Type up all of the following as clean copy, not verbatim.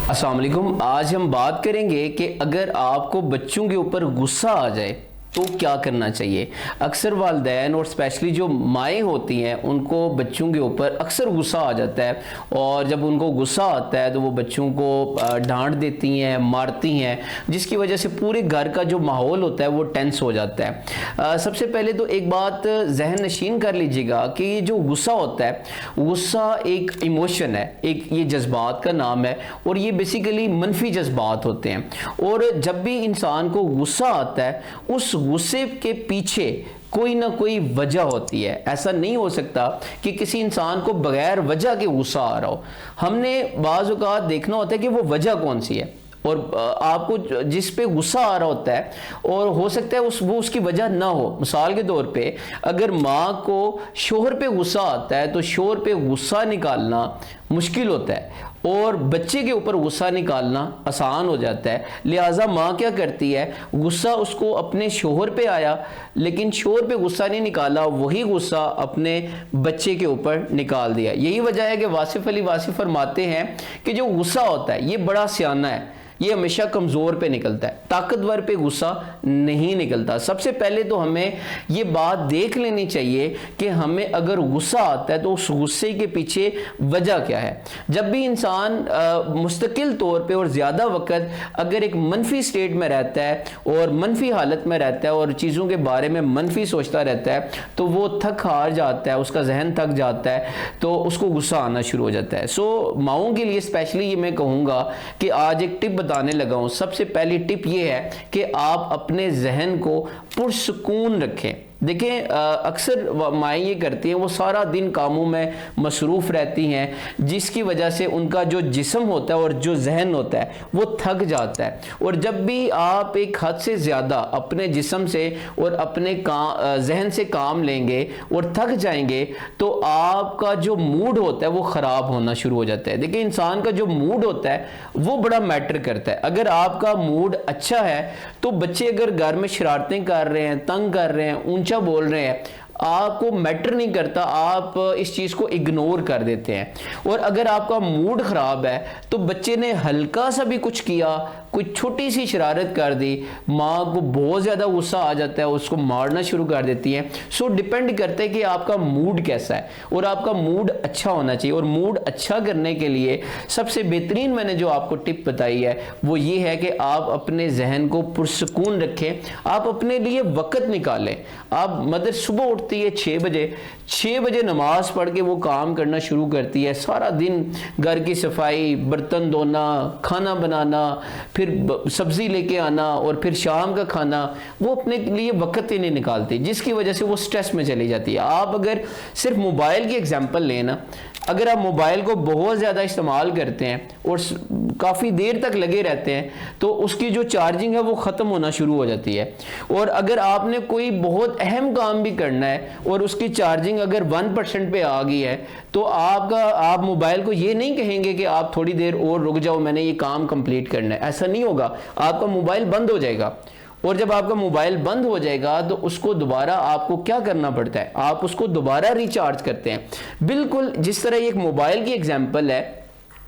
अस्सलाम वालेकुम। आज हम बात करेंगे कि अगर आपको बच्चों के ऊपर गुस्सा आ जाए तो क्या करना चाहिए। अक्सर वालिदैन और स्पेशली जो माएँ होती हैं उनको बच्चों के ऊपर अक्सर गुस्सा आ जाता है, और जब उनको गुस्सा आता है तो वो बच्चों को डांट देती हैं, मारती हैं, जिसकी वजह से पूरे घर का जो माहौल होता है वो टेंस हो जाता है। सबसे पहले तो एक बात जहन नशीन कर लीजिएगा कि ये जो गुस्सा होता है, गुस्सा एक इमोशन है, एक ये जज्बात का नाम है, और ये बेसिकली मनफी जज्बात होते हैं। और जब भी इंसान को गुस्सा आता है उस गुस्से के पीछे कोई ना कोई वजह होती है। ऐसा नहीं हो सकता कि किसी इंसान को बगैर वजह के गुस्सा आ रहा हो। हमने बाज़ औक़ात देखना होता है कि वो वजह कौन सी है, और आपको जिस पे गुस्सा आ रहा होता है और हो सकता है वो उसकी वजह ना हो। मिसाल के तौर पे अगर माँ को शोहर पे गुस्सा आता है तो शोहर पे गुस्सा निकालना मुश्किल होता है, और बच्चे के ऊपर गुस्सा निकालना आसान हो जाता है। लिहाजा माँ क्या करती है, गुस्सा उसको अपने शोहर पे आया लेकिन शोहर पे गुस्सा नहीं निकाला, वही गुस्सा अपने बच्चे के ऊपर निकाल दिया। यही वजह है कि वासिफ अली वासिफ फरमाते हैं कि जो गुस्सा होता है ये बड़ा सियाना है, ये हमेशा कमज़ोर पे निकलता है, ताकतवर पे गुस्सा नहीं निकलता। सबसे पहले तो हमें ये बात देख लेनी चाहिए कि हमें अगर गुस्सा आता है तो उस गुस्से के पीछे वजह क्या है। जब भी इंसान मुस्तकिल तौर पे और ज़्यादा वक्त अगर एक मनफी स्टेट में रहता है और मनफी हालत में रहता है और चीज़ों के बारे में मनफी सोचता रहता है तो वो थक हार जाता है, उसका जहन थक जाता है, तो उसको गुस्सा आना शुरू हो जाता है। सो माओं के लिए स्पेशली ये मैं कहूँगा कि आज एक टिप बताने लगा हूं। सबसे पहली टिप ये है कि आप अपने जहन को पुरसुकून रखें। देखें, अक्सर माएँ ये करती हैं, वो सारा दिन कामों में मसरूफ़ रहती हैं, जिसकी वजह से उनका जो जिस्म होता है और जो जहन होता है वो थक जाता है। और जब भी आप एक हद से ज़्यादा अपने जिस्म से और अपने जहन से काम लेंगे और थक जाएंगे तो आपका जो मूड होता है वो ख़राब होना शुरू हो जाता है। देखिए, इंसान का जो मूड होता है वो बड़ा मैटर करता है। अगर आपका मूड अच्छा है तो बच्चे अगर घर में शरारतें कर रहे हैं, तंग कर रहे हैं, ऊंचा बोल रहे हैं, आपको मैटर नहीं करता, आप इस चीज़ को इग्नोर कर देते हैं। और अगर आपका मूड ख़राब है तो बच्चे ने हल्का सा भी कुछ किया, कोई छोटी सी शरारत कर दी, माँ को बहुत ज़्यादा गुस्सा आ जाता है, उसको मारना शुरू कर देती है। सो डिपेंड करता है कि आपका मूड कैसा है, और आपका मूड अच्छा होना चाहिए। और मूड अच्छा करने के लिए सबसे बेहतरीन मैंने जो आपको टिप बताई है वो ये है कि आप अपने जहन को पुरसुकून रखें, आप अपने लिए वक़्त निकालें। आप मदर सुबह उठती है 6 बजे नमाज पढ़ के वो काम करना शुरू करती है, सारा दिन घर की सफाई, बर्तन धोना, खाना बनाना, फिर सब्जी लेके आना और फिर शाम का खाना, वो अपने लिए वक्त ही नहीं निकालती, जिसकी वजह से वो स्ट्रेस में चली जाती है। आप अगर सिर्फ मोबाइल की एग्जांपल लेना, अगर आप मोबाइल को बहुत ज़्यादा इस्तेमाल करते हैं और काफ़ी देर तक लगे रहते हैं तो उसकी जो चार्जिंग है वो ख़त्म होना शुरू हो जाती है। और अगर आपने कोई बहुत अहम काम भी करना है और उसकी चार्जिंग अगर 1% पे आ गई है तो आप मोबाइल को ये नहीं कहेंगे कि आप थोड़ी देर और रुक जाओ, मैंने ये काम कंप्लीट करना है। ऐसा नहीं होगा, आपका मोबाइल बंद हो जाएगा। और जब आपका मोबाइल बंद हो जाएगा तो उसको दोबारा आपको क्या करना पड़ता है, आप उसको दोबारा रिचार्ज करते हैं। बिल्कुल जिस तरह एक मोबाइल की एग्जांपल है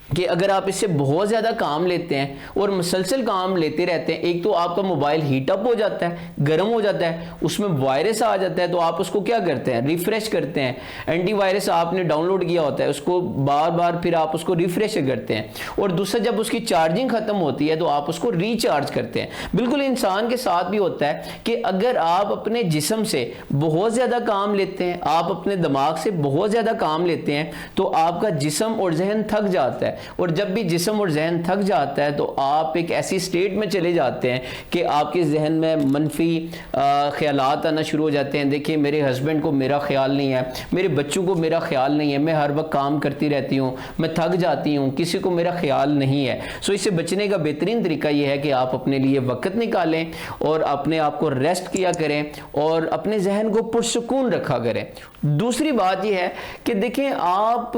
कि अगर आप इससे बहुत ज़्यादा काम लेते हैं और मुसलसल काम लेते रहते हैं, एक तो आपका मोबाइल हीट अप हो जाता है, गर्म हो जाता है, उसमें वायरस आ जाता है, तो आप उसको क्या करते हैं, रिफ़्रेश करते हैं। एंटीवायरस आपने डाउनलोड किया होता है, उसको बार बार फिर आप उसको रिफ़्रेश करते हैं। और दूसरा, जब उसकी चार्जिंग ख़त्म होती है तो आप उसको रिचार्ज करते हैं। बिल्कुल इंसान के साथ भी होता है कि अगर आप अपने जिस्म से बहुत ज़्यादा काम लेते हैं, आप अपने दिमाग से बहुत ज़्यादा काम लेते हैं तो आपका जिस्म और जहन थक जाता है। और जब भी जिस्म और जहन थक जाता है तो आप एक ऐसी स्टेट में चले जाते हैं कि आपके जहन में मनफी ख्यालात आना शुरू हो जाते हैं। देखिए, मेरे हस्बैंड को मेरा ख्याल नहीं है, मेरे बच्चों को मेरा ख्याल नहीं है, मैं हर वक्त काम करती रहती हूँ, मैं थक जाती हूँ, किसी को मेरा ख्याल नहीं है। सो इससे बचने का बेहतरीन तरीका यह है कि आप अपने लिए वक्त निकालें और अपने आप को रेस्ट किया करें और अपने जहन को पुरसुकून रखा करें। दूसरी बात यह है कि देखें, आप